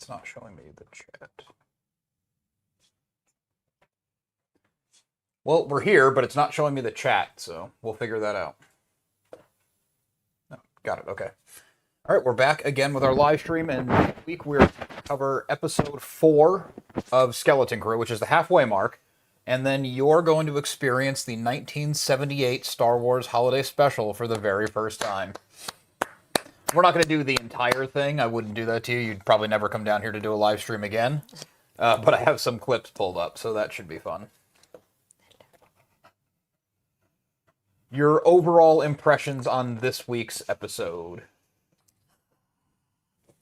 it's not showing me the chat. Well, we're here, but it's not showing me the chat, so we'll figure that out. Oh, got it, okay. All right, we're back again with our live stream, and this week we're going to cover episode 4 of Skeleton Crew, which is the halfway mark, and then you're going to experience the 1978 Star Wars Holiday Special for the very first time. We're not going to do the entire thing. I wouldn't do that to you. You'd probably never come down here to do a live stream again. But I have some clips pulled up, so that should be fun. Your overall impressions on this week's episode?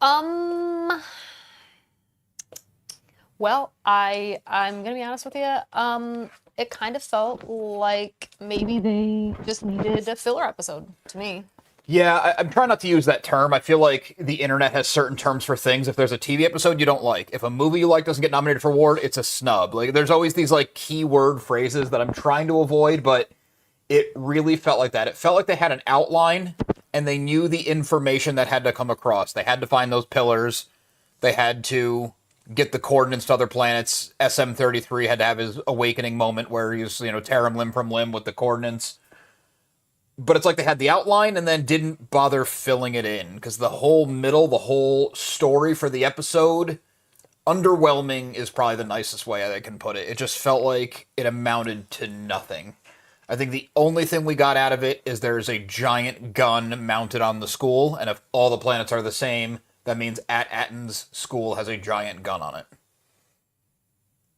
Well, I'm gonna be honest with you. It kind of felt like maybe they just needed a filler episode to me. Yeah, I'm trying not to use that term. I feel like the internet has certain terms for things. If there's a TV episode you don't like, if a movie you like doesn't get nominated for award, it's a snub. Like, there's always these like keyword phrases that I'm trying to avoid, but it really felt like that. It felt like they had an outline and they knew the information that had to come across. They had to find those pillars. They had to get the coordinates to other planets. SM-33 had to have his awakening moment where he was, tear him limb from limb with the coordinates. But it's like they had the outline and then didn't bother filling it in. Because the whole middle, the whole story for the episode, underwhelming is probably the nicest way I can put it. It just felt like it amounted to nothing. I think the only thing we got out of it is there's a giant gun mounted on the school. And if all the planets are the same, that means Attin's school has a giant gun on it.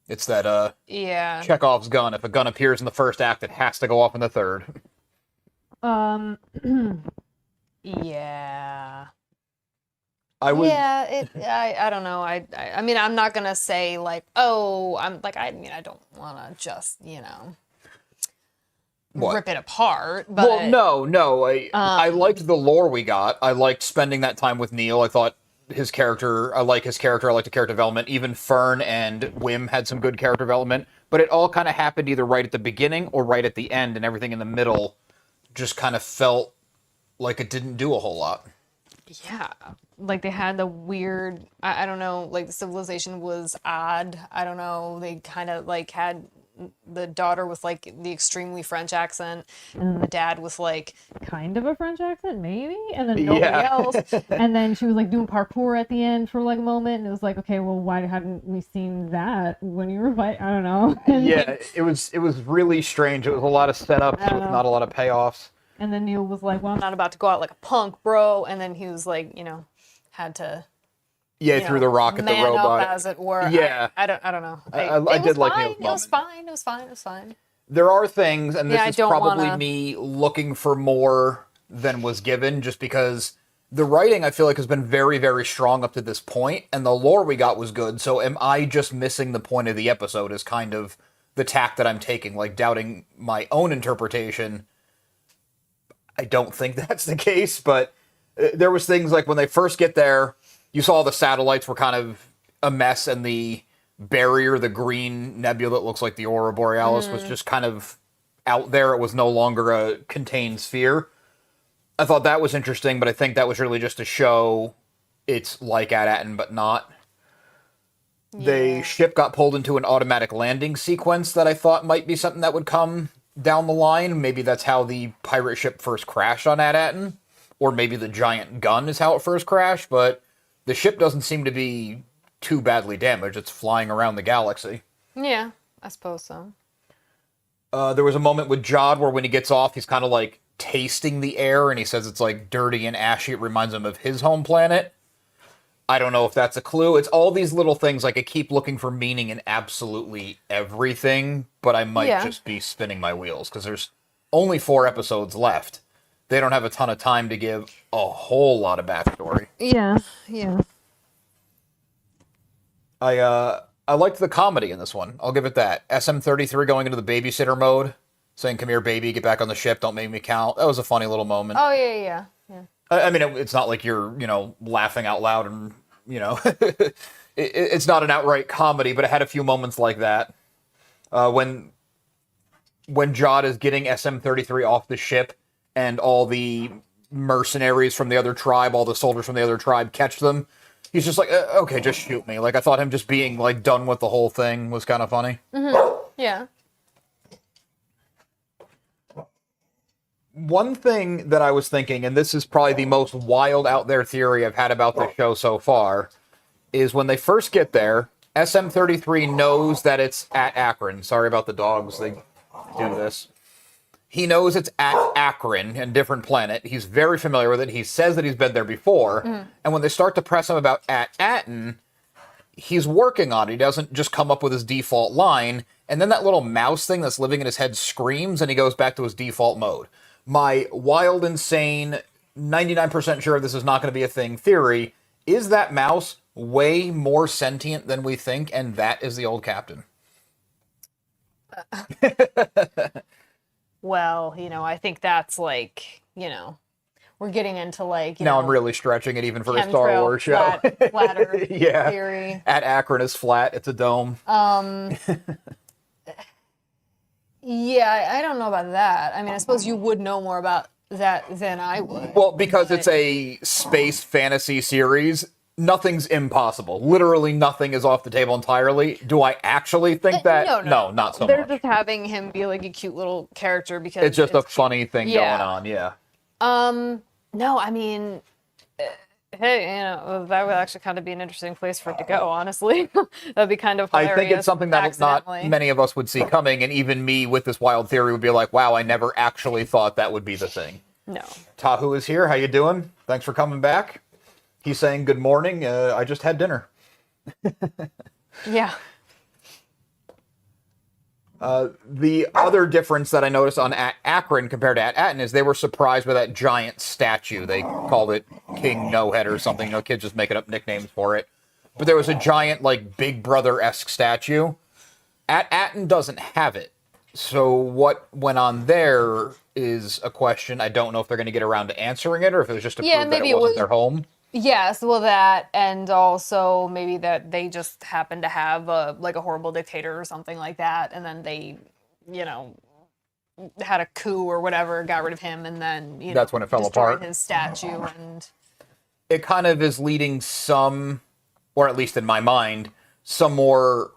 It's that Yeah. Chekhov's gun. If a gun appears in the first act, it has to go off in the third. Yeah. I don't know. I mean, I'm not gonna say like, oh, I don't want to just, What? rip it apart. But well, no. I liked the lore we got. I liked spending that time with Neil. I thought his character. I like his character. I like the character development. Even Fern and Wim had some good character development. But it all kind of happened either right at the beginning or right at the end, and everything in the middle just kind of felt like it didn't do a whole lot. Yeah, like they had the weird, I don't know, like the civilization was odd. I don't know, they kind of like had the daughter with like the extremely French accent, and then the dad with like kind of a French accent, maybe, and then nobody else. And then she was like doing parkour at the end for like a moment, and it was like, okay, well, why hadn't we seen that when you were fighting? I don't know. Yeah, it was really strange. It was a lot of setups with not a lot of payoffs. And then Neil was like, well, I'm not about to go out like a punk, bro. And then he was like, had to... Yeah, threw the rock at the robot. Up, as it were. Yeah. I don't know. I did like Neil's moment. It was fine. There are things, and this is probably wanna... me looking for more than was given, just because the writing, I feel like, has been very, very strong up to this point, and the lore we got was good, so am I just missing the point of the episode is kind of the tack that I'm taking, like doubting my own interpretation. I don't think that's the case, but there was things like when they first get there, you saw the satellites were kind of a mess, and the barrier, the green nebula that looks like the Aurora Borealis, was just kind of out there. It was no longer a contained sphere. I thought that was interesting, but I think that was really just to show it's like Attin, but not. Yeah. The ship got pulled into an automatic landing sequence that I thought might be something that would come down the line. Maybe that's how the pirate ship first crashed on Attin, or maybe the giant gun is how it first crashed, but the ship doesn't seem to be too badly damaged. It's flying around the galaxy. Yeah, I suppose so. There was a moment with Jod where when he gets off, he's kind of like tasting the air, and he says it's like dirty and ashy. It reminds him of his home planet. I don't know if that's a clue. It's all these little things. Like, I keep looking for meaning in absolutely everything, but I might just be spinning my wheels, because there's only 4 episodes left. They don't have a ton of time to give a whole lot of backstory. Yeah. I liked the comedy in this one. I'll give it that. SM-33 going into the babysitter mode, saying, "Come here, baby, get back on the ship, don't make me count." That was a funny little moment. Oh, yeah. I mean, it's not like you're, laughing out loud and, it's not an outright comedy, but it had a few moments like that. When Jod is getting SM-33 off the ship and all the mercenaries from the other tribe, all the soldiers from the other tribe catch them, He's just like, okay, just shoot me. Like, I thought him just being, like, done with the whole thing was kind of funny. Yeah. One thing that I was thinking, and this is probably the most wild out there theory I've had about the show so far, is when they first get there, SM-33 knows that it's at Akron. Sorry about the dogs, they do this. He knows it's at Akron, a different planet. He's very familiar with it. He says that he's been there before. And when they start to press him about at Attin, he's working on it. He doesn't just come up with his default line. And then that little mouse thing that's living in his head screams, and he goes back to his default mode. My wild, insane, 99% sure this is not going to be a thing theory, is that mouse way more sentient than we think, and that is the old captain? Well, I think that's like, we're getting into like, Now I'm really stretching it even for a Star chemtrail Wars show. flatter Yeah. theory. At Akron is flat. It's a dome. Yeah, I don't know about that. I mean, I suppose you would know more about that than I would. Well, because it's a space fantasy series, nothing's impossible. Literally nothing is off the table entirely. Do I actually think that? No, not so They're much. just having him be like a cute little character because It's just a funny thing Yeah. going on, yeah. No, I mean, hey, that would actually kind of be an interesting place for it to go, honestly. That'd be kind of hilarious. I think it's something that not accidentally. many of us would see coming, and even me with this wild theory would be like, wow, I never actually thought that would be the thing. No. Tahu is here. How you doing? Thanks for coming back. He's saying good morning. I just had dinner. Yeah. The other difference that I noticed on Akron compared to Attin is they were surprised by that giant statue. They called it King No Head or something. Kids just making up nicknames for it. But there was a giant, like, Big Brother-esque statue. Attin doesn't have it. So what went on there is a question. I don't know if they're going to get around to answering it or if it was just to prove that maybe it wasn't their home. Yes, well, that, and also maybe that they just happen to have a horrible dictator or something like that, and then they, had a coup or whatever, got rid of him, and then That's when it fell destroyed apart. his statue, and It kind of is leading some, or at least in my mind, some more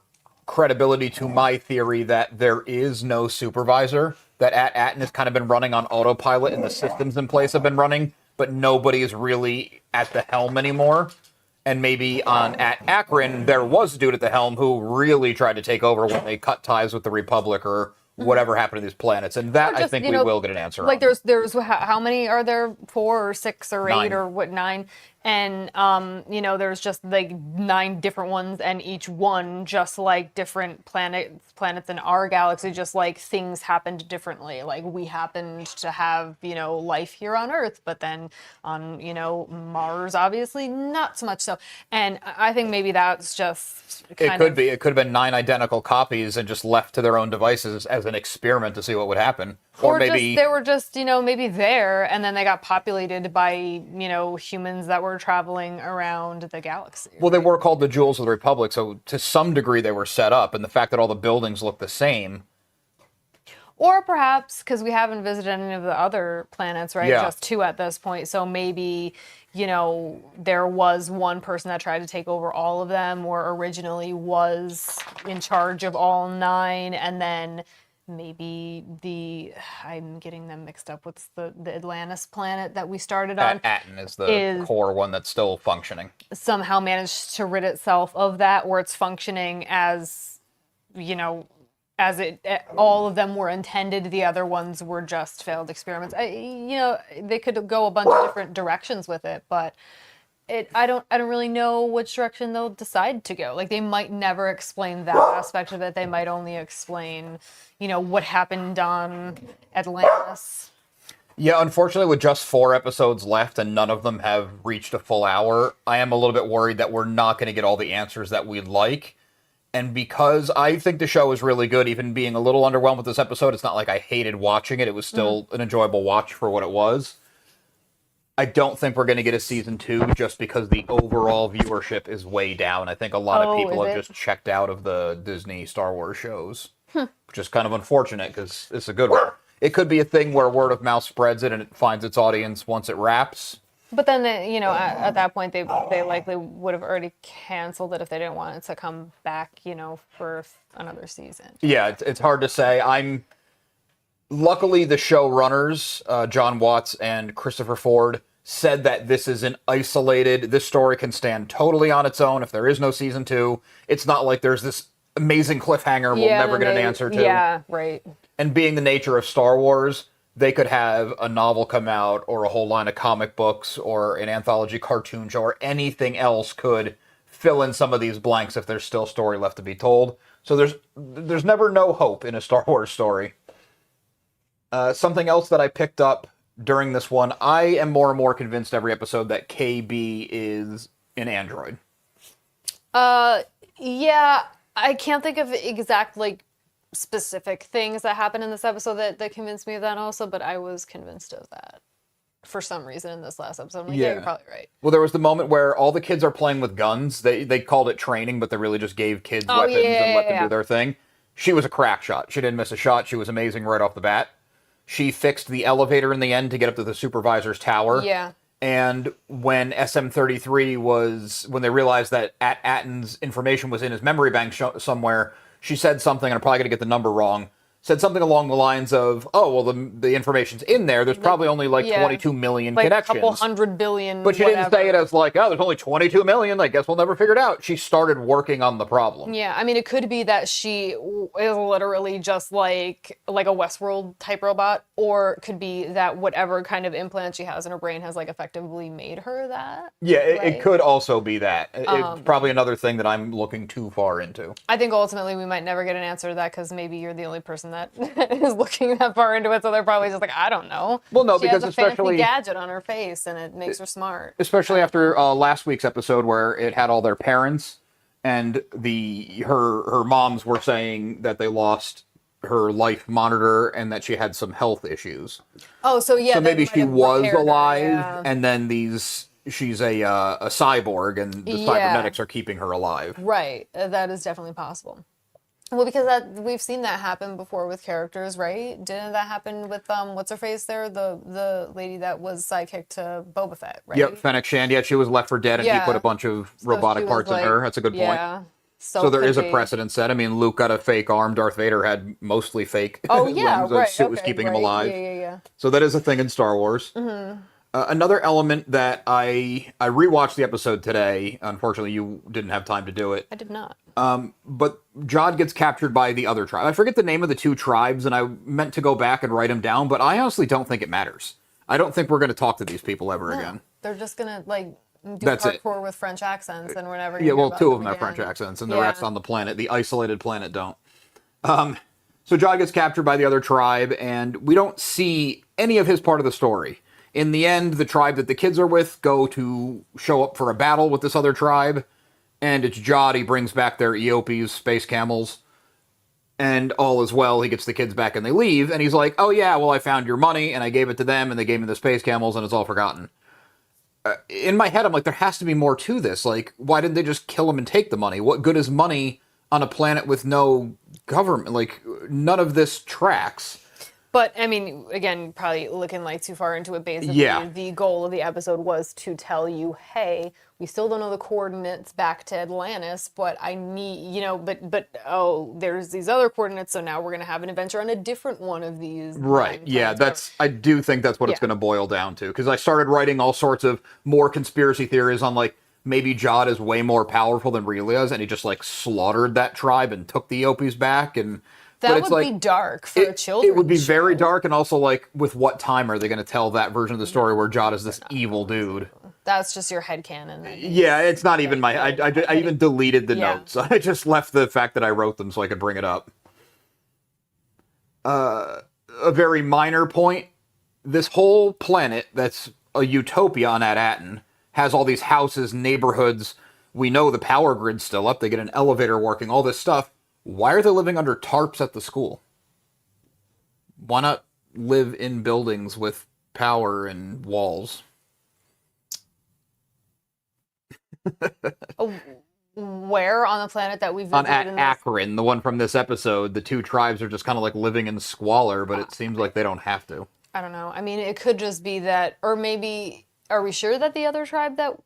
credibility to my theory that there is no supervisor, that Attin has kind of been running on autopilot and the systems in place have been running, but nobody is really at the helm anymore. And maybe at Akron, there was a dude at the helm who really tried to take over when they cut ties with the Republic or whatever happened to these planets. And that, I think, we will get an answer like on. there's how many are there? 4 or 6 or 8 9. or what, 9? And there's just like 9 different ones, and each one just like different planets in our galaxy, just like things happened differently. Like we happened to have life here on Earth, but then on Mars obviously not so much so. And I think maybe that's just It could be. It could have been 9 identical copies and just left to their own devices as an experiment to see what would happen. Or maybe they were just, maybe there, and then they got populated by, humans that were traveling around the galaxy. Well, they were called the Jewels of the Republic, so to some degree they were set up, and the fact that all the buildings look the same. Or perhaps, because we haven't visited any of the other planets, right? Yeah. Just 2 at this point. So maybe, there was one person that tried to take over all of them, or originally was in charge of all 9, and then maybe I'm getting them mixed up. What's the Atlantis planet that we started on? Attin is the core one that's still functioning. Somehow managed to rid itself of that, where it's functioning as, as all of them were intended. The other ones were just failed experiments. They could go a bunch of different directions with it, but I don't really know which direction they'll decide to go. Like, they might never explain that aspect of it. They might only explain, what happened on Atlantis. Yeah, unfortunately, with just 4 episodes left and none of them have reached a full hour, I am a little bit worried that we're not going to get all the answers that we'd like. And because I think the show is really good, even being a little underwhelmed with this episode, it's not like I hated watching it. It was still an enjoyable watch for what it was. I don't think we're going to get a season 2 just because the overall viewership is way down. I think a lot of people have just checked out of the Disney Star Wars shows, which is kind of unfortunate because it's a good one. It could be a thing where word of mouth spreads it and it finds its audience once it wraps. But then, at that point, they likely would have already canceled it if they didn't want it to come back, for another season. Yeah, it's hard to say. Luckily, the showrunners, John Watts and Christopher Ford, said that this is this story can stand totally on its own if there is no season 2. It's not like there's this amazing cliffhanger we'll never get an answer to. Yeah, right. And being the nature of Star Wars, they could have a novel come out or a whole line of comic books or an anthology cartoon show or anything else could fill in some of these blanks if there's still story left to be told. So there's never no hope in a Star Wars story. Something else that I picked up during this one, I am more and more convinced every episode that KB is an android. Yeah, I can't think of exact, specific things that happened in this episode that convinced me of that also, but I was convinced of that for some reason in this last episode. I'm like, yeah, you're probably right. Well, there was the moment where all the kids are playing with guns. They called it training, but they really just gave kids weapons and let them do their thing. She was a crack shot. She didn't miss a shot. She was amazing right off the bat. She fixed the elevator in the end to get up to the supervisor's tower. Yeah. And when SM-33 when they realized that Attin's information was in his memory bank somewhere, she said something, and I'm probably going to get the number wrong, said something along the lines of, oh, well, the information's in there. There's probably only 22 million connections. A couple 100 billion, but she didn't say it as there's only 22 million. I guess we'll never figure it out. She started working on the problem. Yeah, I mean, it could be that she is literally just like a Westworld type robot, or it could be that whatever kind of implant she has in her brain has effectively made her that. Yeah, it could also be that. It's probably another thing that I'm looking too far into. I think ultimately we might never get an answer to that because maybe you're the only person that is looking that far into it, so they're probably just I don't know. Well, no, she because has a fancy gadget on her face, and it makes her smart. Especially after last week's episode where it had all their parents, and her moms were saying that they lost her life monitor and that she had some health issues. Oh, so yeah. So maybe she was alive, and then she's a cyborg, and the cybernetics are keeping her alive. Right, that is definitely possible. Well, because we've seen that happen before with characters, right? Didn't that happen with what's her face there, the lady that was sidekick to Boba Fett, right? Yep, Fennec Shand. Yeah, she was left for dead, and he put a bunch of robotic parts in her. That's a good point. Yeah. So there is a precedent set. I mean, Luke got a fake arm. Darth Vader had mostly fake. Oh yeah, limbs. right. The suit was keeping him alive. Yeah. So that is a thing in Star Wars. Mm-hmm. Another element that I rewatched the episode today. Unfortunately, you didn't have time to do it. I did not. But Jod gets captured by the other tribe. I forget the name of the two tribes, and I meant to go back and write them down, but I honestly don't think it matters. I don't think we're going to talk to these people ever again. They're just going to, do hardcore with French accents, and we're never going to well, two of them have French accents, and the rest on the planet, the isolated planet, don't. So Jod gets captured by the other tribe, and we don't see any of his part of the story. In the end, the tribe that the kids are with go to show up for a battle with this other tribe, and it's Jod. He brings back their Eopies, space camels, and all is well. He gets the kids back and they leave, and he's like, oh yeah, well I found your money, and I gave it to them, and they gave me the space camels, and it's all forgotten. In my head, I'm like, there has to be more to this. Why didn't they just kill him and take the money? What good is money on a planet with no government? None of this tracks. But, I mean, again, probably looking too far into it, basically, the goal of the episode was to tell you, hey, we still don't know the coordinates back to Atlantis, but I need, there's these other coordinates, so now we're going to have an adventure on a different one of these. Right, yeah, I do think that's what it's going to boil down to, because I started writing all sorts of more conspiracy theories on, maybe Jod is way more powerful than Real is, and he just, slaughtered that tribe and took the Eopies back, and... That would be dark for a children's It would be show. very dark, and also, with what time are they going to tell that version of the story where Jod is this evil dude? That's just your headcanon. Yeah, it's not even my... I even deleted the notes. I just left the fact that I wrote them so I could bring it up. A very minor point. This whole planet that's a utopia on Attin has all these houses, neighborhoods. We know the power grid's still up. They get an elevator working, all this stuff. Why are they living under tarps at the school? Why not live in buildings with power and walls? Where on the planet that we visited? On Akron, the one from this episode, the two tribes are just kind of living in squalor, but it seems like they don't have to. I don't know. I mean, it could just be that, or maybe... are we sure that the other tribe that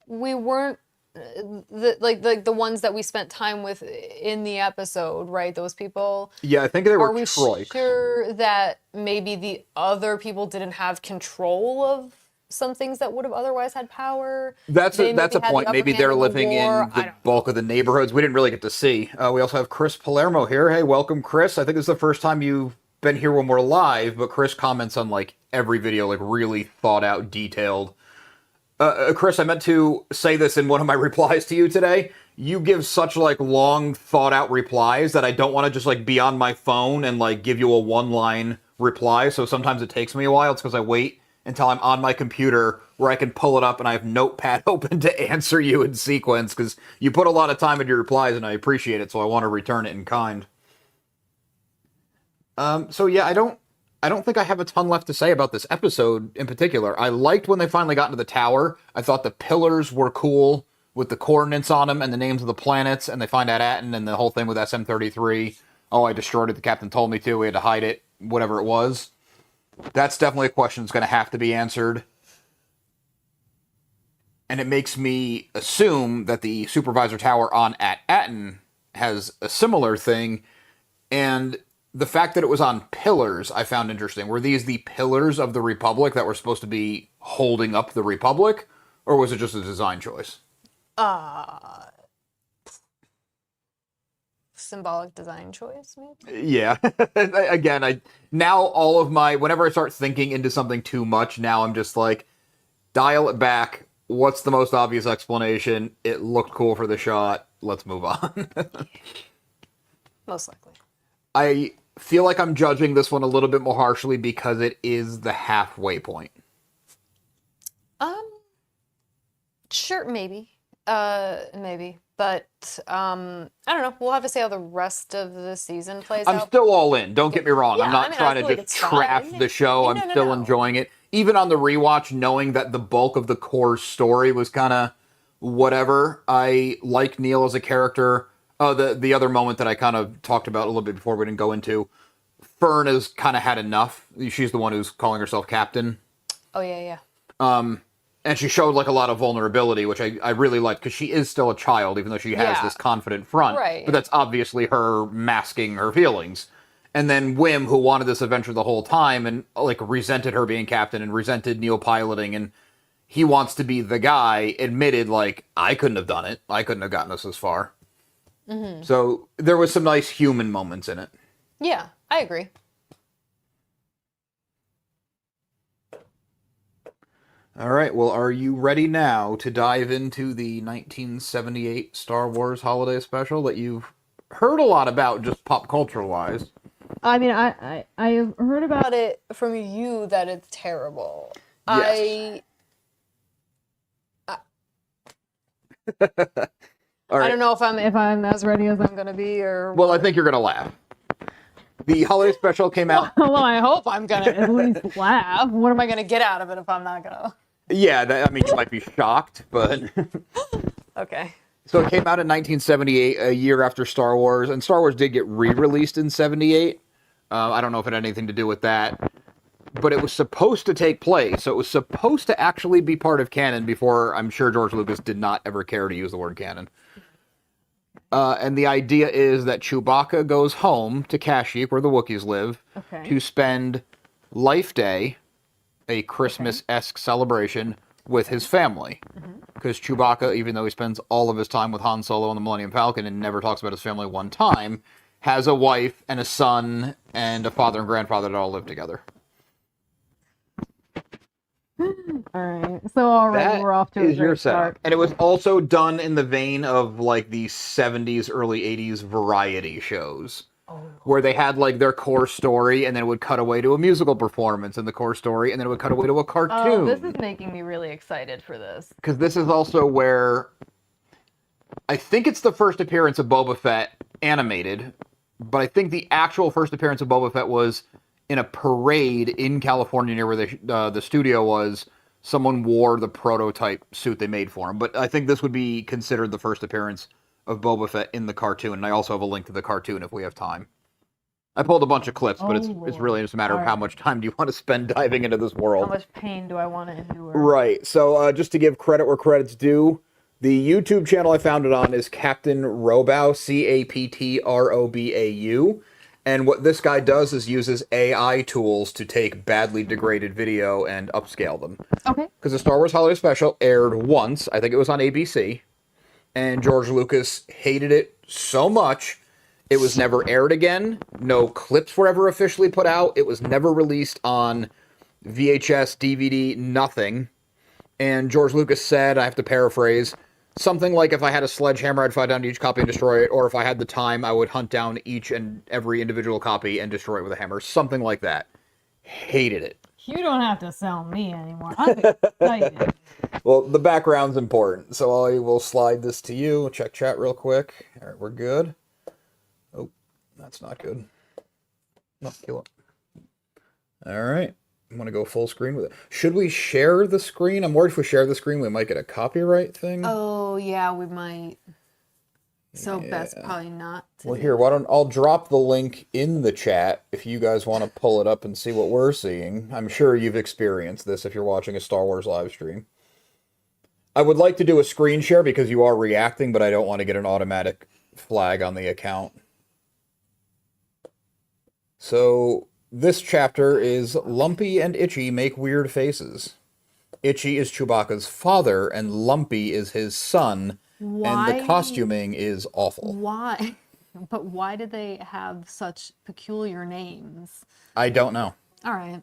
we weren't the ones that we spent time with in the episode, right? Those people. Yeah, I think they were Are we Troy. sure that maybe the other people didn't have control of some things that would have otherwise had power? That's They a maybe had the point. upper Maybe hand they're in the living war. in the bulk of the neighborhoods. We didn't really get to see. We also have Chris Palermo here. Hey, welcome, Chris. I think this is the first time you've been here when we're live, but Chris comments on like every video, like really thought out, detailed. Chris, I meant to say this in one of my replies to you today. You give such like long thought out replies that I don't want to just like be on my phone and like give you a one line reply. So sometimes it takes me a while. It's because I wait until I'm on my computer where I can pull it up and I have Notepad open to answer you in sequence, because you put a lot of time into your replies and I appreciate it. So I want to return it in kind. So yeah, I don't think I have a ton left to say about this episode in particular. I liked when they finally got into the tower. I thought the pillars were cool with the coordinates on them and the names of the planets, and they find out Attin and the whole thing with SM-33. Oh, I destroyed it. The captain told me to. We had to hide it. Whatever it was. That's definitely a question that's going to have to be answered. And it makes me assume that the supervisor tower on Attin has a similar thing. And the fact that it was on pillars, I found interesting. Were these the pillars of the Republic that were supposed to be holding up the Republic? Or was it just a design choice? Symbolic design choice, maybe? Yeah. Again, now all of my... Whenever I start thinking into something too much, now I'm just like, dial it back. What's the most obvious explanation? It looked cool for the shot. Let's move on. Most likely. I feel like I'm judging this one a little bit more harshly because it is the halfway point. Sure, maybe. Maybe. But, I don't know. We'll have to see how the rest of the season plays out. I'm still all in. Don't get me wrong. Yeah, I'm not I mean, I trying feel to like just it's trash fine. the show. No, I'm no, still no. enjoying it. Even on the rewatch, knowing that the bulk of the core story was kind of whatever. I like Neil as a character. The other moment that I kind of talked about a little bit before we didn't go into, Fern has kind of had enough. She's the one who's calling herself captain. Oh, yeah. And she showed like a lot of vulnerability, which I really liked, because she is still a child, even though she has Yeah. this confident front. Right. But that's obviously her masking her feelings. And then Wim, who wanted this adventure the whole time and like resented her being captain and resented Neil piloting, and he wants to be the guy, admitted like, I couldn't have done it. I couldn't have gotten us this far. Mm-hmm. So there was some nice human moments in it. Yeah, I agree. All right, well, are you ready now to dive into the 1978 Star Wars Holiday Special that you've heard a lot about, just pop culture-wise? I mean, I have heard about it from you that it's terrible. Yes. I All right. don't know if I'm as ready as I'm gonna be, or Well, I think you're going to laugh. The Holiday Special came out... well, I hope I'm gonna at least laugh. What am I gonna get out of it if I'm not gonna? Yeah, I mean, you might be shocked, but... Okay. So it came out in 1978, a year after Star Wars, and Star Wars did get re-released in 78. I don't know if it had anything to do with that, but it was supposed to take place, so it was supposed to actually be part of canon before I'm sure George Lucas did not ever care to use the word canon. And the idea is that Chewbacca goes home to Kashyyyk, where the Wookiees live, to spend Life Day, a Christmas-esque celebration, with his family. Because Chewbacca, even though he spends all of his time with Han Solo on the Millennium Falcon and never talks about his family one time, has a wife and a son and a father and grandfather that all live together. Alright, so already we're off to a great start. And it was also done in the vein of like the 70s, early 80s variety shows. Where they had like their core story and then it would cut away to a musical performance in the core story and then it would cut away to a cartoon. Oh, this is making me really excited for this. Because this is also where I think it's the first appearance of Boba Fett animated, but I think the actual first appearance of Boba Fett was in a parade in California near where the studio was. Someone wore the prototype suit they made for him. But I think this would be considered the first appearance of Boba Fett in the cartoon. And I also have a link to the cartoon if we have time. I pulled a bunch of clips, but it's Lord. really just a matter of how Alright. much time do you want to spend diving into this How world. much pain do I want to endure? Right. So just to give credit where credit's due, the YouTube channel I found it on is Captain Robau, Captrobau. And what this guy does is uses AI tools to take badly degraded video and upscale them. Okay. Because the Star Wars Holiday Special aired once, I think it was on ABC, and George Lucas hated it so much, it was never aired again. No clips were ever officially put out. It was never released on VHS, DVD, nothing. And George Lucas said, I have to paraphrase, something like, if I had a sledgehammer, I'd find down each copy and destroy it, or if I had the time, I would hunt down each and every individual copy and destroy it with a hammer. Something like that. Hated it. You don't have to sell me anymore. I'm excited. Well, the background's important, so I will slide this to you. Check chat real quick. All right, we're good. Oh, that's not good. No, kill it. All right. I'm going to go full screen with it. Should we share the screen? I'm worried if we share the screen, we might get a copyright thing. Oh, yeah, we might. So best probably not. Well, here, why don't I'll drop the link in the chat if you guys want to pull it up and see what we're seeing. I'm sure you've experienced this if you're watching a Star Wars live stream. I would like to do a screen share because you are reacting, but I don't want to get an automatic flag on the account. So this chapter is Lumpy and Itchy make weird faces. Itchy is Chewbacca's father, and Lumpy is his son, and the costuming is awful. Why? But why did they have such peculiar names? I don't know. All right.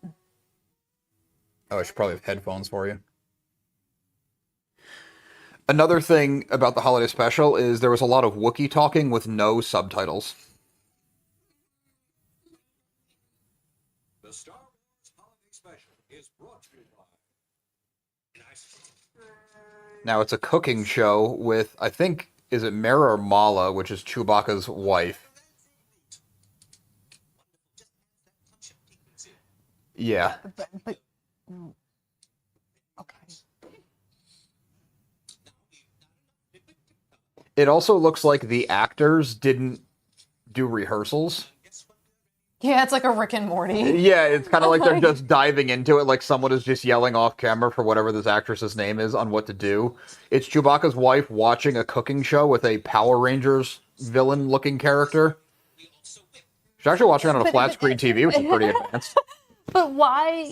Oh, I should probably have headphones for you. Another thing about the holiday special is there was a lot of Wookiee talking with no subtitles. The Star Wars Holiday Special is brought to you by... Now, it's a cooking show with, I think, is it Mara or Mala, which is Chewbacca's wife? Yeah. But okay. It also looks like the actors didn't do rehearsals. Yeah, it's like a Rick and Morty. Yeah, it's kind of like they're just diving into it, like someone is just yelling off camera for whatever this actress's name is on what to do. It's Chewbacca's wife watching a cooking show with a Power Rangers villain-looking character. She's actually watching it on a flat-screen TV, which is pretty advanced. But why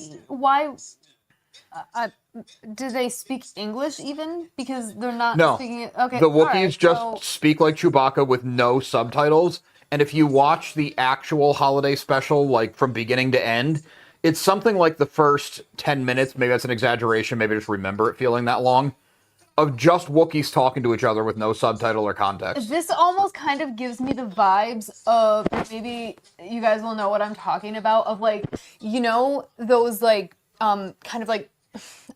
do they speak English even? Because they're not speaking it. Okay, the Wookiees right, just speak like Chewbacca with no subtitles. And if you watch the actual holiday special, like from beginning to end, it's something like the first 10 minutes, maybe that's an exaggeration, maybe I just remember it feeling that long, of just Wookiees talking to each other with no subtitle or context. This almost kind of gives me the vibes of, maybe you guys will know what I'm talking about, of like, you know, those like, kind of like,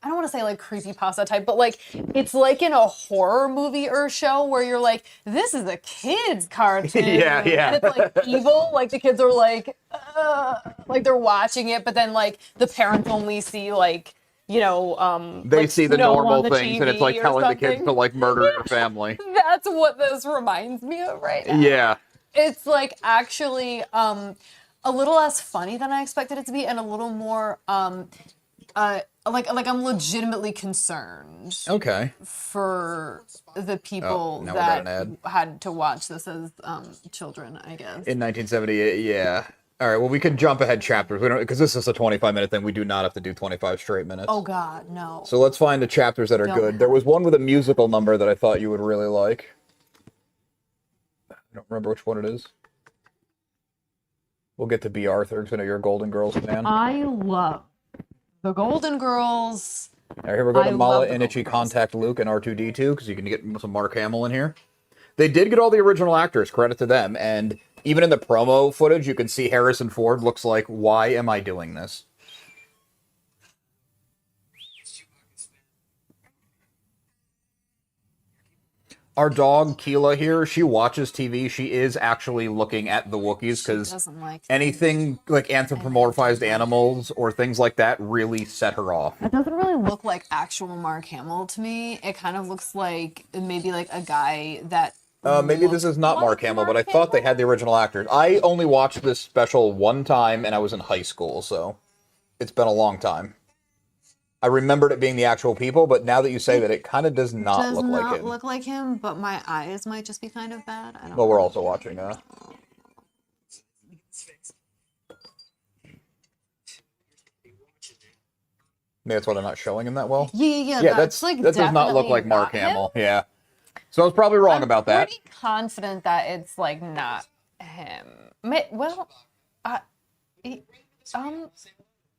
I don't want to say like creepypasta type, but like it's like in a horror movie or show where you're like, this is a kid's cartoon. Yeah. And it's like evil. Like the kids are like they're watching it, but then like the parents only see like, you know, they like see the Snow normal on the things, and it's like TV or telling the kids something. to like murder your family. That's what this reminds me of right now. Yeah. It's like actually a little less funny than I expected it to be, and a little more like I'm legitimately concerned Okay. for the people now we got an that ad. had to watch this as children, I guess. In 1978, yeah. All right, well, we can jump ahead chapters. We don't, because this is a 25-minute thing. We do not have to do 25 straight minutes. Oh God, no. So let's find the chapters that are Don't good. have- There was one with a musical number that I thought you would really like. I don't remember which one it is. We'll get to B. Arthur, because I know you're a Golden Girls fan. I love the Golden Girls. All right, here we go I to Mala love the and Itchy Golden Girls. contact Luke and R2-D2, because you can get some Mark Hamill in here. They did get all the original actors, credit to them, and even in the promo footage, you can see Harrison Ford looks like, why am I doing this? Our dog, Keela here, she watches TV. She is actually looking at the Wookiees, because Doesn't like anything like anthropomorphized animals or things like that really set her off. It doesn't really look like actual Mark Hamill to me. It kind of looks like maybe like a guy that Maybe this is not Mark Hamill, but I thought they had the Hamill? original actors. I only watched this special one time, and I was in high school, so it's been a long time. I remembered it being the actual people, but now that you say that, it kind of does not Does look like not him. look like him, but my eyes might just be kind of bad. I don't Well, know. we're also watching. Maybe that's why they're not showing him that well. Yeah. That's like that does not look definitely like Mark not Hamill. him. Yeah, so I was probably wrong I'm about that. pretty confident that it's like not him. Well, it,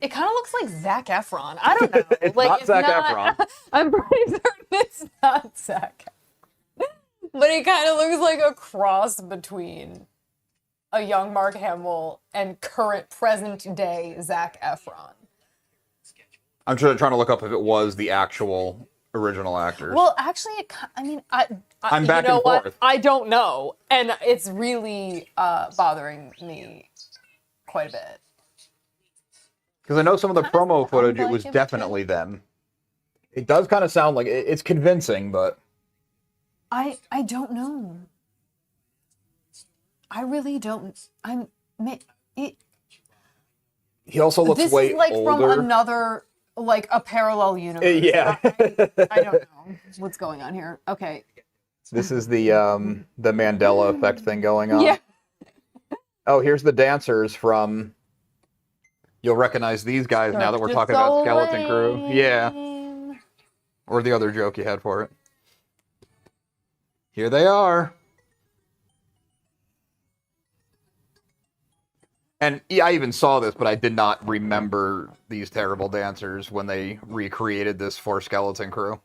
it kind of looks like Zac Efron. I don't know. It's like, not Zac Efron. I'm pretty certain it's not Zac. But it kind of looks like a cross between a young Mark Hamill and current present day Zac Efron. I'm trying to look up if it was the actual original actors. Well, actually, I'm you back know and what? forth. I don't know, and it's really bothering me quite a bit. Because I know some of the promo sound footage, it like was him, definitely them. It does kind of sound like it's convincing, but I don't know. I really don't. he also looks This way is like older. from another, like a parallel universe. Yeah. I don't know what's going on here. Okay. This is the Mandela effect thing going on. Yeah. Oh, here's the dancers from. You'll recognize these guys now that we're talking about Skeleton Crew. Yeah. Or the other joke you had for it. Here they are. And yeah, I even saw this, but I did not remember these terrible dancers when they recreated this for Skeleton Crew.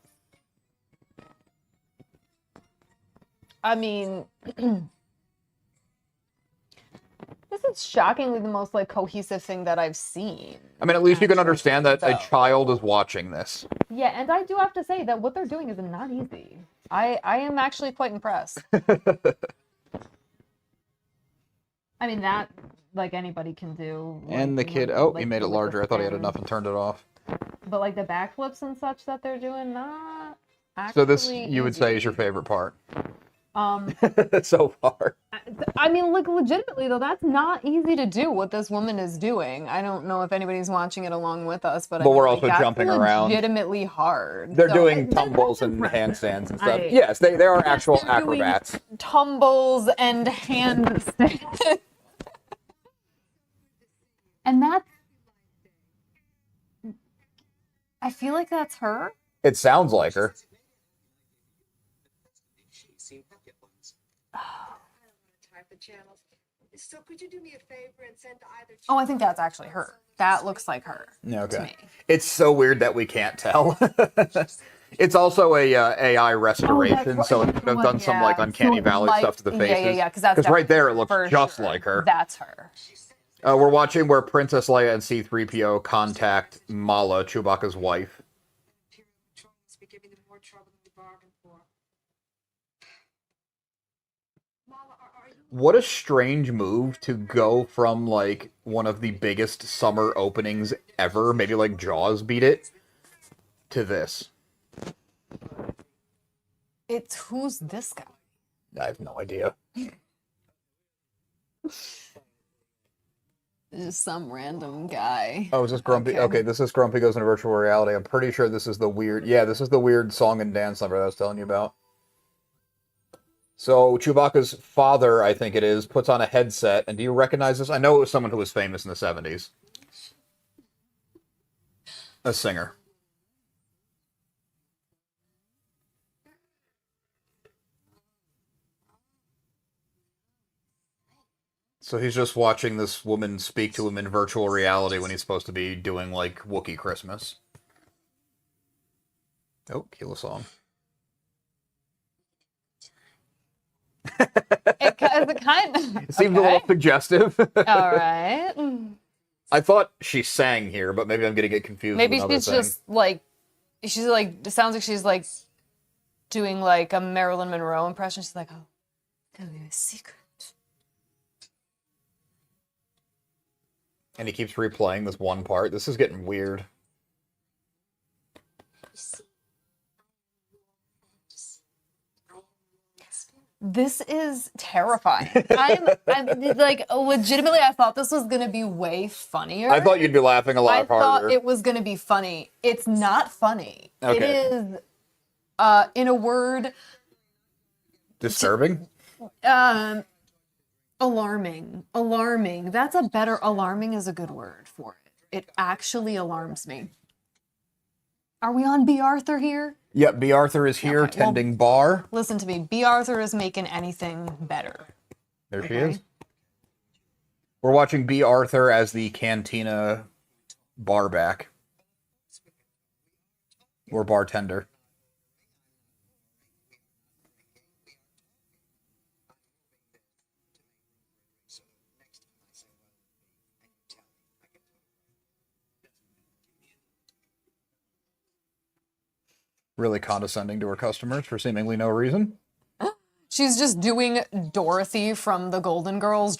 I mean, this is shockingly the most like cohesive thing that I've seen. I mean, at least you can Actually, understand that a though. child is watching this. Yeah, and I do have to say that what they're doing is not easy. I am actually quite impressed. I mean, that, like, anybody can do. And the like, kid, with, oh, like, he made it with the larger. I thought he had spin. enough and turned it off. But, like, the backflips and such that they're doing, not So this, actually you would say, easy. is your favorite part Um, so far. I mean, like, legitimately, though, that's not easy to do what this woman is doing. I don't know if anybody's watching it along with us, but I But mean, we're like, also that's jumping around. legitimately hard. They're So, doing that's tumbles and impressive. handstands and stuff. I- Yes, they are Yes, actual they're doing acrobats. tumbles and handstands. And that's... I feel like that's her. It sounds like her. So could you do me a favor and send either Oh, I think that's actually her. That looks like her. Yeah, To okay. me. It's so weird that we can't tell. It's also a AI restoration, right. so it could have done some like Yeah. Uncanny So it Valley might- stuff to the faces. Yeah, because that's right there it looks for just sure. like her. That's her. We're watching where Princess Leia and C-3PO contact Mala, Chewbacca's wife. must be giving them more trouble than we bargained for. Mala, are you What a strange move to go from like one of the biggest summer openings ever, maybe like Jaws beat it, to this. It's who's this guy? I have no idea. Just some random guy. Oh, is this Grumpy? Okay. Okay, this is Grumpy Goes into Virtual Reality. I'm pretty sure this is the weird... Yeah, this is the weird song and dance number that I was telling you about. So, Chewbacca's father, I think it is, puts on a headset. And do you recognize this? I know it was someone who was famous in the 70s. A singer. So he's just watching this woman speak to him in virtual reality when he's supposed to be doing, like, Wookiee Christmas. Oh, Keela song. It kind of. It seems a little suggestive. All right. I thought she sang here, but maybe I'm getting it confused Maybe with another she's thing. just like, she's like, it sounds like she's like doing like a Marilyn Monroe impression. She's like, oh, tell you a secret. And he keeps replaying this one part. This is getting weird. This is terrifying. I'm like, legitimately, I thought this was gonna be way funnier. I thought you'd be laughing a I lot thought harder. it was gonna be funny. It's not funny. It Okay. is, in a word, Disturbing? alarming. Alarming. That's a better, alarming is a good word for it. It actually alarms me. Are we on B. Arthur here? Yep, B. Arthur is here Okay, well- tending bar. Listen to me. B. Arthur is making anything better. There she Okay. is. We're watching B. Arthur as the cantina barback. Or bartender. Really condescending to her customers for seemingly no reason. She's just doing Dorothy from the Golden Girls.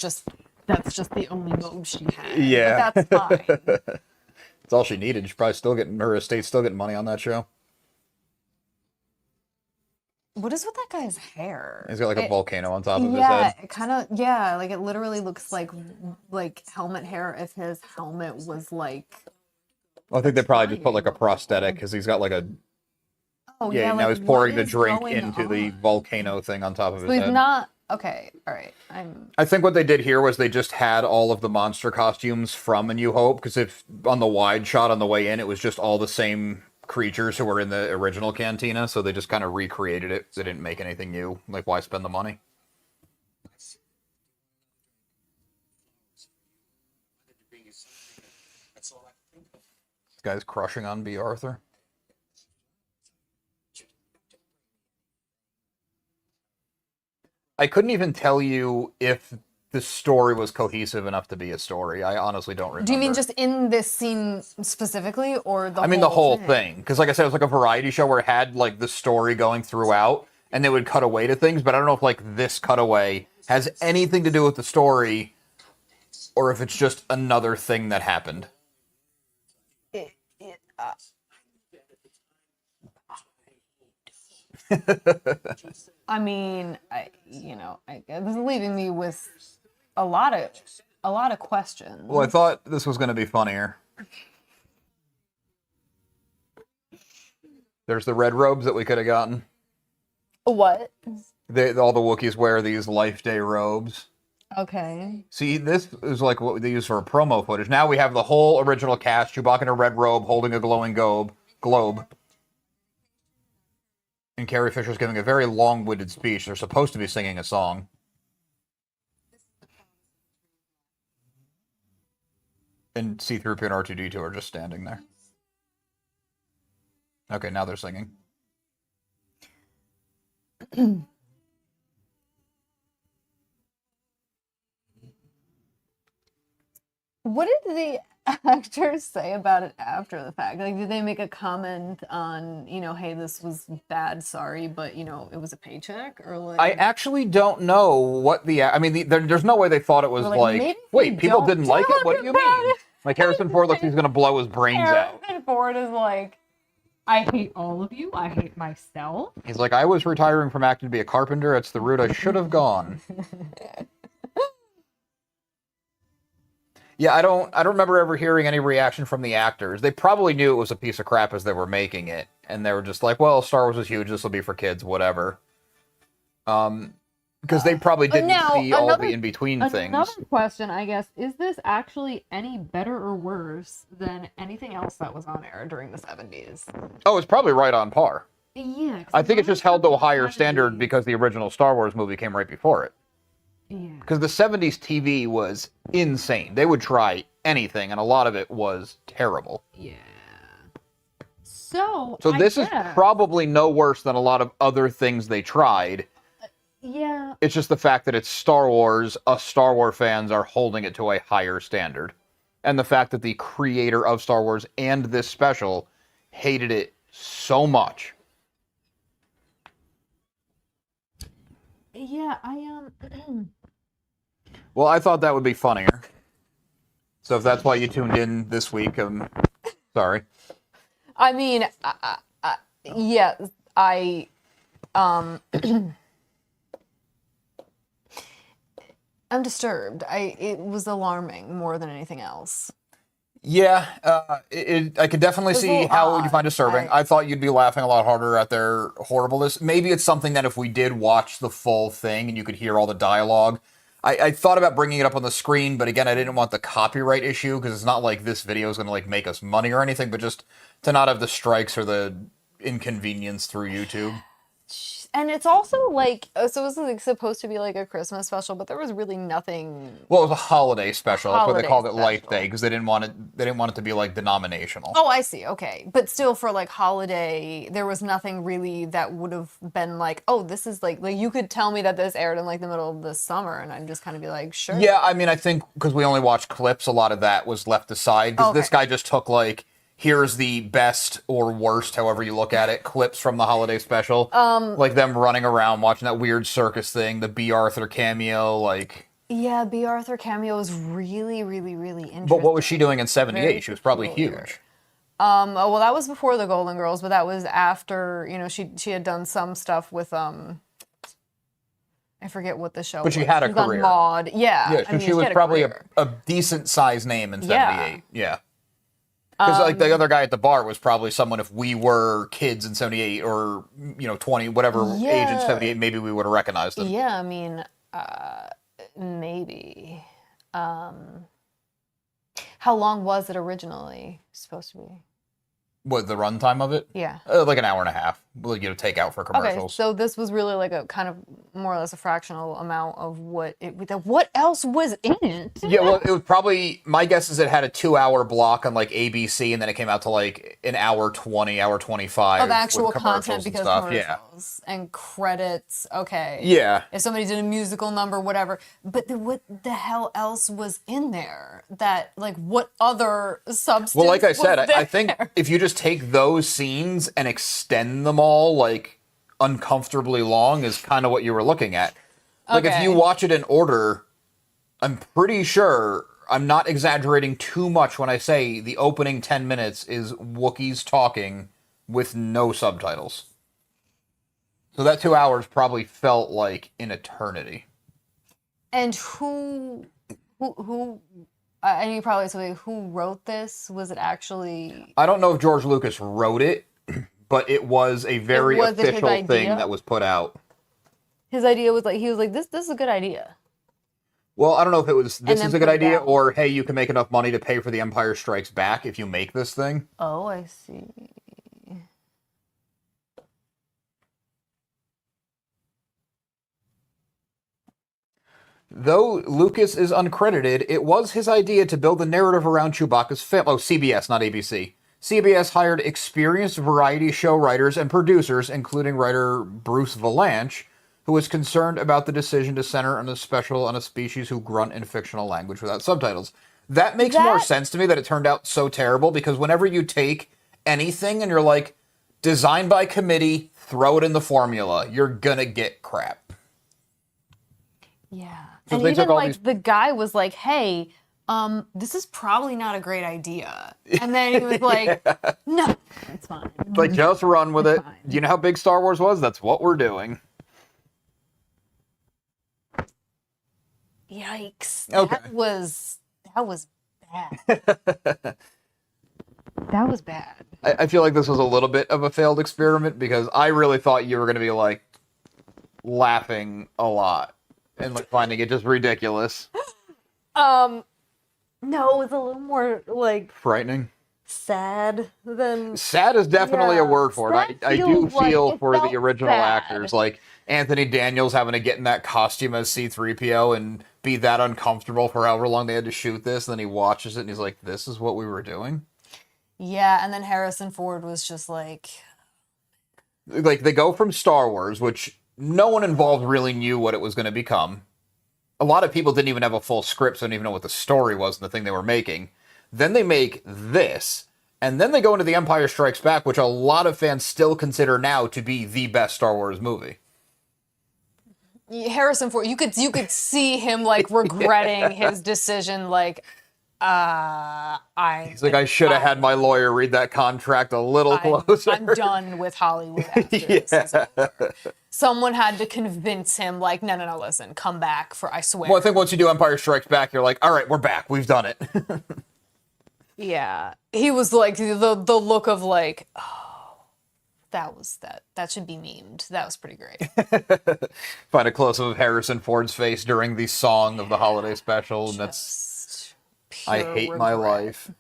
That's just the only mode she had. Yeah. But that's fine. That's all she needed. She's probably still getting, her estate's still getting money on that show. What is with that guy's hair? He's got like a volcano on top of his Yeah, head. it kind of, yeah, like it literally looks like helmet hair if his helmet was like, I think they probably just put like a prosthetic because he's got like a, oh yeah, now like, he's pouring what the is drink going into the on? volcano thing on top of his So he's head. not, okay, all right, I think what they did here was they just had all of the monster costumes from A New Hope, because if on the wide shot on the way in, it was just all the same creatures who were in the original cantina, so they just kind of recreated it. They didn't make anything new. Like, why spend the money? This guy's crushing on B. Arthur. I couldn't even tell you if the story was cohesive enough to be a story. I honestly don't remember. Do you mean just in this scene specifically, or the I mean, the whole thing. Because, like I said, it was like a variety show where it had, like, the story going throughout, and they would cut away to things, but I don't know if, like, this cutaway has anything to do with the story, or if it's just another thing that happened. I mean, this is leaving me with a lot of questions. Well, I thought this was going to be funnier. There's the red robes that we could have gotten. What? All the Wookiees wear these Life Day robes. Okay. See, this is like what they use for promo footage. Now we have the whole original cast, Chewbacca in a red robe holding a glowing globe. And Carrie Fisher's giving a very long-winded speech. They're supposed to be singing a song. And C-3PO and R2-D2 are just standing there. Okay, now they're singing. What did the actors say about it after the fact? Like, did they make a comment on, hey, this was bad, sorry, but, it was a paycheck? Or like, I actually don't know what I mean, there's no way they thought it was Or like, like, maybe wait, we people don't didn't like it? talk What do you about mean? it. Like, Harrison Ford looks like he's going to blow his brains out. Harrison Ford is like, I hate all of you. I hate myself. He's like, I was retiring from acting to be a carpenter. It's the route I should have gone. Yeah, I don't remember ever hearing any reaction from the actors. They probably knew it was a piece of crap as they were making it, and they were just like, well, Star Wars is huge, this will be for kids, whatever. Because they probably didn't see all the in-between things. Another question, I guess, is this actually any better or worse than anything else that was on air during the 70s? Oh, it's probably right on par. Yeah. 'cause I think it's just held to a higher 70s. standard because the original Star Wars movie came right before it. Yeah. Because the 70s TV was insane. They would try anything, and a lot of it was terrible. Yeah. So This is guess- probably no worse than a lot of other things they tried. Yeah. It's just the fact that it's Star Wars, us Star Wars fans are holding it to a higher standard. And the fact that the creator of Star Wars and this special hated it so much. Yeah, Well, I thought that would be funnier. So if that's why you tuned in this week, sorry. I mean, yeah, I'm disturbed. It was alarming more than anything else. Yeah, I could definitely It was a see little how you find odd. disturbing. I thought you'd be laughing a lot harder at their horribleness. Maybe it's something that if we did watch the full thing and you could hear all the dialogue, I thought about bringing it up on the screen, but again, I didn't want the copyright issue because it's not like this video is going to like make us money or anything, but just to not have the strikes or the inconvenience through YouTube. And it's also like, so it was like supposed to be like a Christmas special, but there was really nothing. Well, it was a holiday special. That's why they Holiday called it Life special. Day because they didn't want it. They didn't want it to be like denominational. Oh, I see. Okay. But still, for like holiday, there was nothing really that would have been like, oh, this is like you could tell me that this aired in like the middle of the summer, and I'd just kind of be like, sure. Yeah, I mean, I think because we only watched clips, a lot of that was left aside because this Okay. guy just took like, here's the best or worst, however you look at it, clips from the holiday special, like them running around watching that weird circus thing, the B. Arthur cameo, like. Yeah, B. Arthur cameo was really, really, really interesting. But what was she doing in '78? Very She was probably peculiar. huge. Oh, well, that was before the Golden Girls, but that was after, she had done some stuff with I forget what the show But was. she had a was on career. Maude. Yeah. Yeah, I so mean, she was had a probably career. a decent sized name in Yeah. '78. Yeah. Because like the other guy at the bar was probably someone, if we were kids in '78 or 20, whatever age in Yeah. '78, maybe we would have recognized them. Yeah, I mean, maybe. How long was it originally supposed to be? What, the runtime of it? Yeah. Like an hour and a half. We'll take out for Okay, commercials. so this was really like a kind of more or less a fractional amount of what else was in it? Yeah, well, it was probably, my guess is it had a 2-hour block on like ABC, and then it came out to like an hour 20, hour 25 Of actual with commercials content and because stuff. Yeah. commercials and credits. Okay. Yeah. If somebody did a musical number, whatever. But what the hell else was in there? That like what other substance? Well, like I said, was I think there? if you just take those scenes and extend them all like uncomfortably long is kind of what you were looking at. Like if you Okay. watch it in order, I'm pretty sure I'm not exaggerating too much when I say the opening 10 minutes is Wookiees talking with no subtitles. So that 2 hours probably felt like an eternity. And I know you probably say who wrote this? Was it actually? I don't know if George Lucas wrote it, but it was a very Was it his official thing idea? that was put out. His idea was like he was like this is a good idea. Well, I don't know if it was this then is a good put it idea out. or hey, you can make enough money to pay for The Empire Strikes Back if you make this thing. Oh, I see. Though Lucas is uncredited, it was his idea to build the narrative around Chewbacca's family. Oh, CBS, not ABC. CBS hired experienced variety show writers and producers, including writer Bruce Valanche, who was concerned about the decision to center on a species who grunt in fictional language without subtitles. That makes more That- sense to me that it turned out so terrible, because whenever you take anything and you're like, designed by committee, throw it in the formula, you're gonna get crap. Yeah. So And they even took all like these- the guy was like, "Hey, this is probably not a great idea." And then he was like, "No, It's fine. Like, just run with it. Fine. Do you know how big Star Wars was? That's what we're doing. yikes." Okay. That was bad. That was bad. I feel like this was a little bit of a failed experiment because I really thought you were going to be like laughing a lot and like finding it just ridiculous, No, it was a little more like frightening. sad than Sad is definitely a Yeah, word for it. sad I do feels like feel it for the felt original bad. actors, like Anthony Daniels having to get in that costume as C-3PO and be that uncomfortable for however long they had to shoot this. And then he watches it and he's like, "This is what we were doing." yeah. And then Harrison Ford was just like, Like, they go from Star Wars, which no one involved really knew what it was going to become. A lot of people didn't even have a full script, so didn't even know what the story was and the thing they were making. Then they make this, and then they go into The Empire Strikes Back, which a lot of fans still consider now to be the best Star Wars movie. Harrison Ford. You could see him like regretting his decision. Like, He's like, I should have had my lawyer read that contract a little closer. I'm done with Hollywood after this is over. Someone had to convince him, like, no, listen, come back for I swear. Well, I think once you do Empire Strikes Back, you're like, all right, we're back. We've done it. Yeah. He was like, the look of like, oh, that should be memed. That was pretty great. Find a close-up of Harrison Ford's face during the song of the holiday special, and that's... Just I pure hate my regret. life.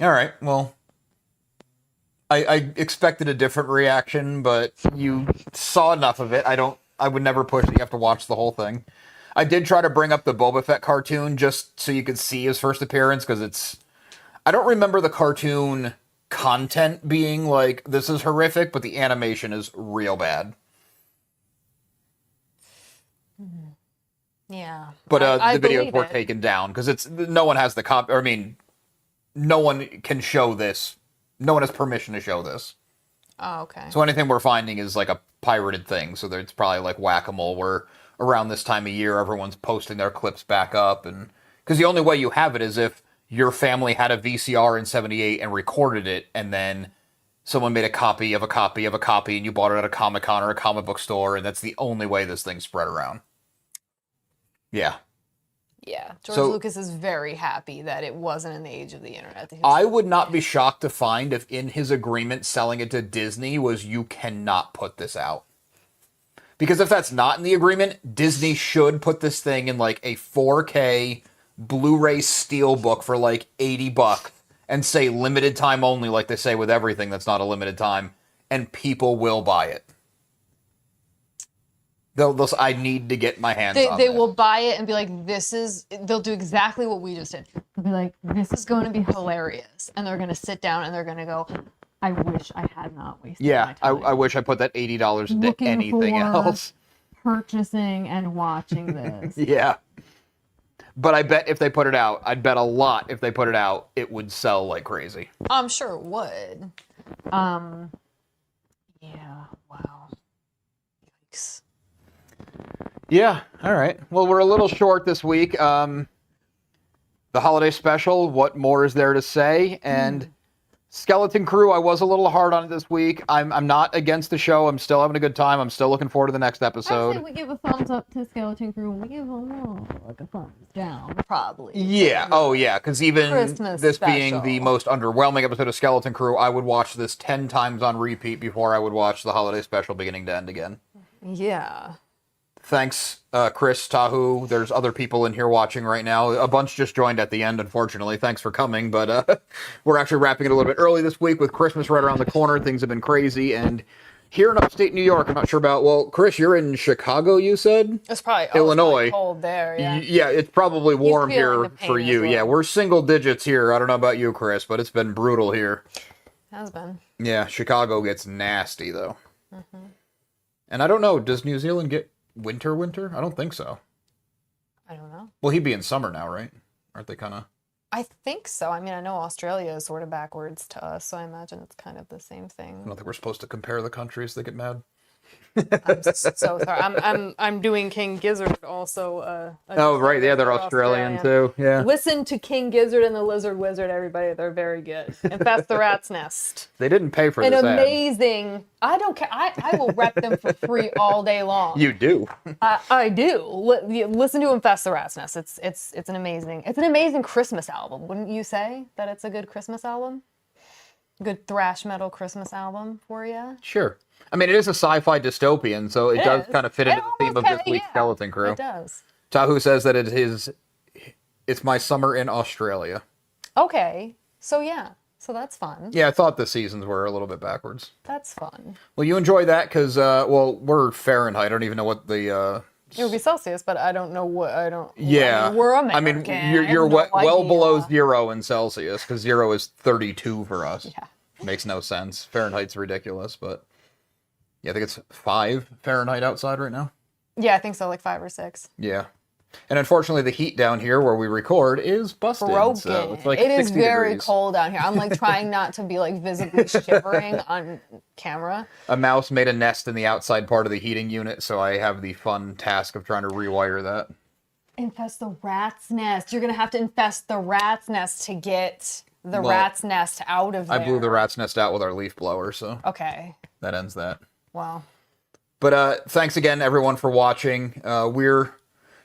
All right, well... I expected a different reaction, but you saw enough of it. I would never push that you have to watch the whole thing. I did try to bring up the Boba Fett cartoon just so you could see his first appearance, because it's... I don't remember the cartoon content being like, this is horrific, but the animation is real bad. Yeah. But I the videos believe were it. taken down, because no one has the copy... I mean, no one can show this. No one has permission to show this. Oh, okay. So anything we're finding is like a pirated thing. So it's probably like whack-a-mole, where around this time of year, everyone's posting their clips back up. And because the only way you have it is if your family had a VCR in 78 and recorded it, and then someone made a copy of a copy of a copy, and you bought it at a Comic-Con or a comic book store, and that's the only way this thing spread around. Yeah. Yeah. George So- Lucas is very happy that it wasn't in the age of the internet. I would not be shocked to find if in his agreement selling it to Disney was, you cannot put this out. Because if that's not in the agreement, Disney should put this thing in like a 4K Blu-ray steelbook for like $80 and say limited time only, like they say with everything that's not a limited time, and people will buy it. I need to get my hands on They this. will buy it and be like, they'll do exactly what we just did. They'll be like, this is going to be hilarious. And they're going to sit down and they're going to go, I wish I had not wasted Yeah, my time I wish I put that $80 into looking anything for else. purchasing and watching this. Yeah. But I bet if they put it out, I'd bet a lot if they put it out, it would sell like crazy. I'm sure it would. Yeah, wow. Yikes. Yeah, all right. Well, we're a little short this week. The holiday special, what more is there to say? And Skeleton Crew, I was a little hard on it this week. I'm not against the show. I'm still having a good time. I'm still looking forward to the next I episode. say we give a thumbs up to Skeleton Crew and we give like a thumbs down. Probably. Yeah, oh yeah, because even Christmas this being the special. most underwhelming episode of Skeleton Crew, I would watch this 10 times on repeat before I would watch the holiday special beginning to end again. Yeah. Thanks, Chris, Tahu. There's other people in here watching right now. A bunch just joined at the end, unfortunately. Thanks for coming, but we're actually wrapping it a little bit early this week with Christmas right around the corner. Things have been crazy, and here in upstate New York, I'm not sure about... Well, Chris, you're in Chicago, you said? It's probably Illinois. cold there, yeah. Yeah, it's probably warm feeling here the pain for as you. well. Yeah, we're single digits here. I don't know about you, Chris, but it's been brutal here. Has been. Yeah, Chicago gets nasty, though. And I don't know, does New Zealand get winter? I don't think so. I don't know. Well, he'd be in summer now, right? Aren't they kind of... I think so. I mean, I know Australia is sort of backwards to us, so I imagine it's kind of the same I thing. don't think we're supposed to compare the countries. They get mad. I'm so sorry. I'm doing King Gizzard also. Oh, right. Yeah, they're Australian, too. Yeah. Listen to King Gizzard and the Lizard Wizard, everybody. They're very good. Infest the Rat's Nest. They didn't pay for An this ad. amazing. I don't care. I will rep them for free all day long. You do. I do. Listen to Infest the Rat's Nest. It's an amazing Christmas album. Wouldn't you say that it's a good Christmas album? Good thrash metal Christmas album for you? Sure. I mean, it is a sci-fi dystopian, so it does is. kind of fit It into the theme of almost this kinda- week's yeah, Skeleton Crew. It does. Tahu says that it's my summer in Australia. Okay. So yeah. So that's fun. Yeah, I thought the seasons were a little bit backwards. That's fun. Well, you enjoy that because, well, we're Fahrenheit. I don't even know what the... It would be Celsius, but I don't know what I don't. Yeah. I mean, we're I American. mean, you're I have no well idea. below 0 in Celsius because 0 is 32 for us. Yeah. Makes no sense. Fahrenheit's ridiculous, but yeah, I think it's 5 Fahrenheit outside right now. Yeah, I think so, like 5 or 6. Yeah. And unfortunately, the heat down here where we record is busted. Broken. So it's like It is 60 very degrees. cold out here. I'm like trying not to be like visibly shivering on camera. A mouse made a nest in the outside part of the heating unit, so I have the fun task of trying to rewire that. Infest the rat's nest. You're gonna have to infest the rat's nest to get the Well, rat's nest out of there. I blew the rat's nest out with our leaf blower, so. Okay. that ends that. Wow. But thanks again, everyone, for watching. We're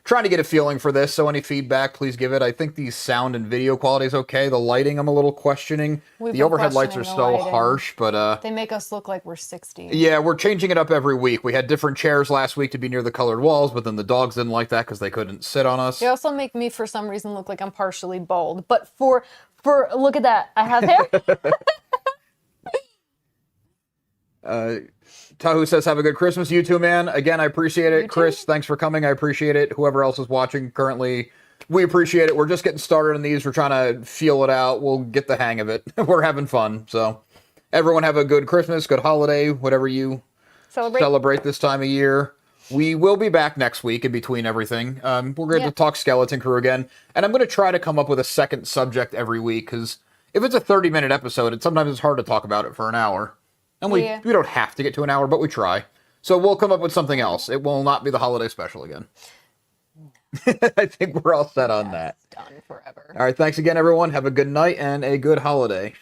trying to get a feeling for this, so any feedback, please give it. I think the sound and video quality is okay. The lighting, I'm a little questioning. We've The been overhead lights are questioning so the lighting. harsh, but They make us look like we're 60. yeah, we're changing it up every week. We had different chairs last week to be near the colored walls, but then the dogs didn't like that because they couldn't sit on us. They also make me, for some reason, look like I'm partially bald. But for look at that, I have hair. Tahu says, have a good Christmas, you two, man. Again, I appreciate it. You too. Chris, thanks for coming. I appreciate it. Whoever else is watching currently, we appreciate it. We're just getting started on these. We're trying to feel it out. We'll get the hang of it. We're having fun. So everyone have a good Christmas, good holiday, whatever you celebrate this time of year. We will be back next week in between everything. We're going to talk Skeleton Crew again. And I'm going to try to come up with a second subject every week, because if it's a 30-minute episode, sometimes it's hard to talk about it for an hour. And we don't have to get to an hour, but we try. So we'll come up with something else. It will not be the holiday special again. I think we're all set on that. Done forever. All right, thanks again, everyone. Have a good night and a good holiday.